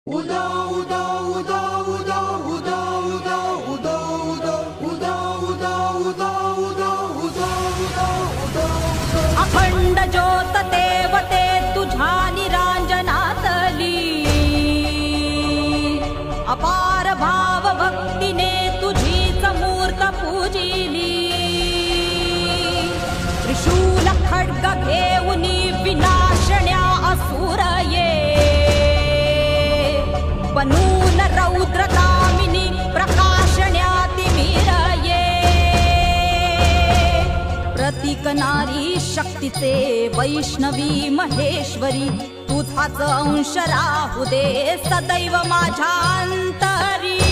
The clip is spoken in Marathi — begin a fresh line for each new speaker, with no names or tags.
उदा उदा उदा उदा उदा उदा उदा उदा उदा उदा उदा उदा उदा उदा
अखंड ज्योत देवते तुझ्या निरांजनातली अपार भाव भक्तीने तुझीच मूर्त पूजिली। त्रिशूल खड्ग घेऊनी विनाशण्या असुर ये बनून रौद्र कामिनी प्रकाशण्या तिमिर ये। प्रतीक नारी शक्तीचे वैष्णवी महेश्वरी तुझाच अंश राहू दे सदैव माझ्या अंतरी।